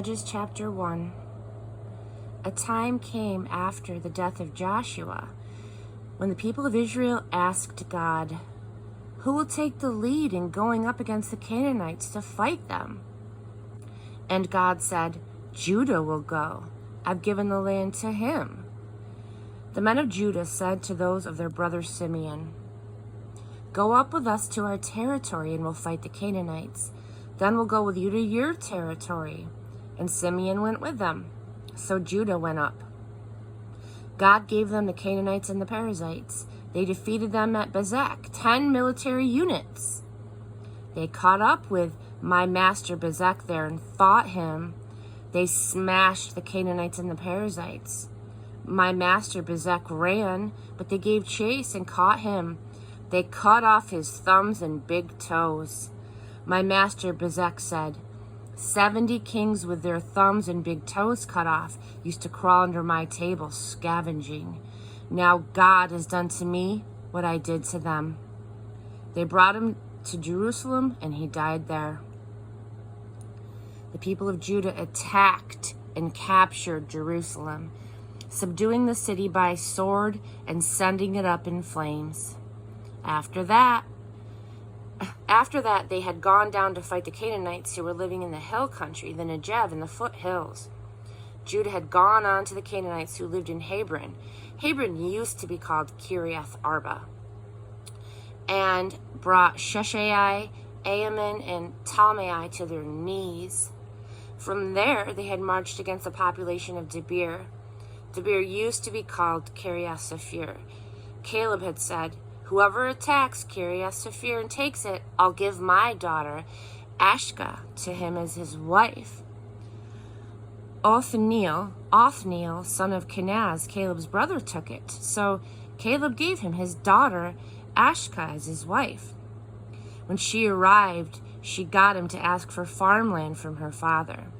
Judges chapter 1. A time came after the death of Joshua when the people of Israel asked God, "Who will take the lead in going up against the Canaanites to fight them?" And God said, "Judah will go. I've given the land to him." The men of Judah said to those of their brother Simeon, "Go up with us to our territory and we'll fight the Canaanites. Then we'll go with you to your territory." And Simeon went with them. So Judah went up. God gave them the Canaanites and the Perizzites. They defeated them at Bezek, 10 military units. They caught up with my master Bezek there and fought him. They smashed the Canaanites and the Perizzites. My master Bezek ran, but they gave chase and caught him. They cut off his thumbs and big toes. My master Bezek said, 70 kings with their thumbs and big toes cut off used to crawl under my table scavenging. Now God has done to me what I did to them." They brought him to Jerusalem and he died there. The people of Judah attacked and captured Jerusalem, subduing the city by sword and sending it up in flames. After that, they had gone down to fight the Canaanites who were living in the hill country, the Negev and the foothills. Judah had gone on to the Canaanites who lived in Hebron. Hebron used to be called Kiriath Arba. And brought Sheshai, Ahiman, and Talmai to their knees. From there, they had marched against the population of Debir. Debir used to be called Kiriath Sephir. Caleb had said, "Whoever attacks Kiriath Sephir and takes it, I'll give my daughter, Ashka, to him as his wife." Othniel, son of Kenaz, Caleb's brother, took it. So Caleb gave him his daughter, Ashka, as his wife. When she arrived, she got him to ask for farmland from her father.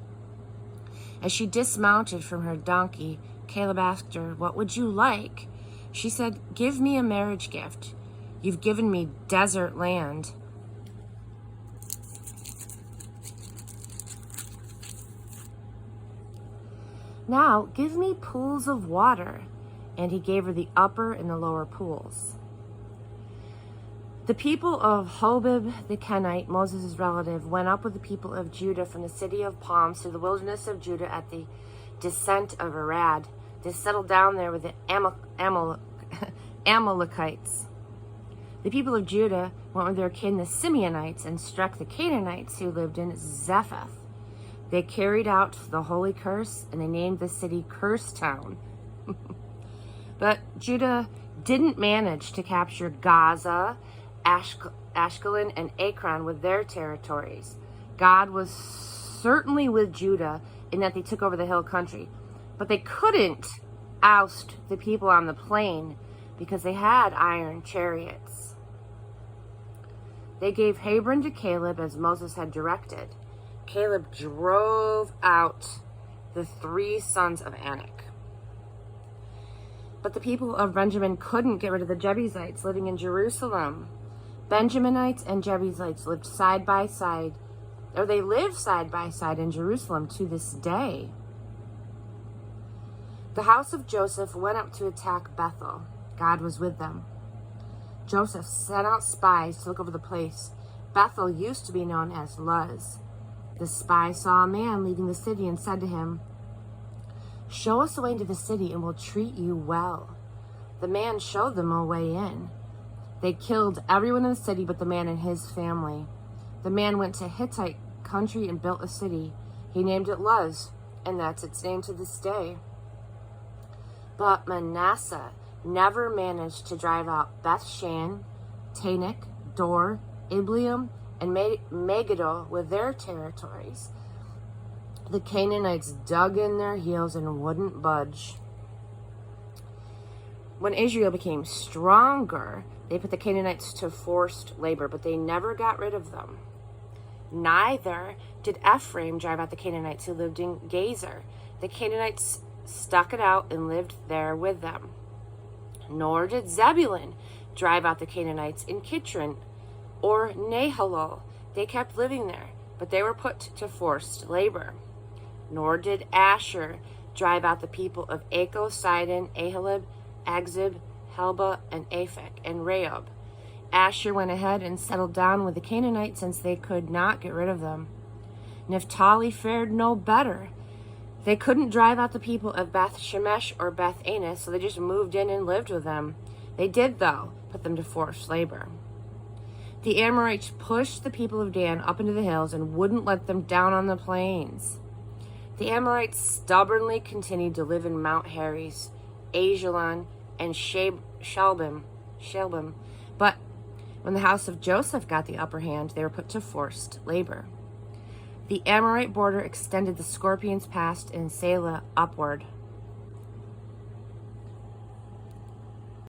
As she dismounted from her donkey, Caleb asked her, "What would you like?" She said, "Give me a marriage gift. You've given me desert land." "Now give me pools of water." And he gave her the upper and the lower pools. The people of Hobab the Kenite, Moses' relative, went up with the people of Judah from the city of Palms to the wilderness of Judah at the descent of Arad. They settled down there with the Amalekites. The people of Judah went with their kin, the Simeonites, and struck the Canaanites who lived in Zephath. They carried out the holy curse, and they named the city Curse Town. But Judah didn't manage to capture Gaza, Ashkelon, and Ekron with their territories. God was certainly with Judah in that they took over the hill country, but they couldn't oust the people on the plain because they had iron chariots. They gave Hebron to Caleb as Moses had directed. Caleb drove out the 3 sons of Anak. But the people of Benjamin couldn't get rid of the Jebusites living in Jerusalem. Benjaminites and Jebusites lived side by side, or they live side by side in Jerusalem to this day. The house of Joseph went up to attack Bethel. God was with them. Joseph sent out spies to look over the place. Bethel used to be known as Luz. The spy saw a man leaving the city and said to him, "Show us a way into the city and we'll treat you well." The man showed them a way in. They killed everyone in the city but the man and his family. The man went to Hittite country and built a city. He named it Luz, and that's its name to this day. But Manasseh never managed to drive out Bethshan, Tanakh, Dor, Ibleam, and Megiddo with their territories. The Canaanites dug in their heels and wouldn't budge. When Israel became stronger, they put the Canaanites to forced labor, but they never got rid of them. Neither did Ephraim drive out the Canaanites who lived in Gezer. The Canaanites stuck it out and lived there with them. Nor did Zebulun drive out the Canaanites in Kitron or Nahalol. They kept living there, but they were put to forced labor. nor did Asher drive out the people of Acho, Sidon, Ahalib, Agzib, Helba, and Aphek, and Rehob. Asher went ahead and settled down with the Canaanites since they could not get rid of them. Naphtali fared no better. They couldn't drive out the people of Beth Shemesh or Beth Anis, so they just moved in and lived with them. They did, though, put them to forced labor. The Amorites pushed the people of Dan up into the hills and wouldn't let them down on the plains. The Amorites stubbornly continued to live in Mount Heres, Ajalon, and Shalbim. But when the house of Joseph got the upper hand, they were put to forced labor. The Amorite border extended the Scorpions Pass in Selah upward.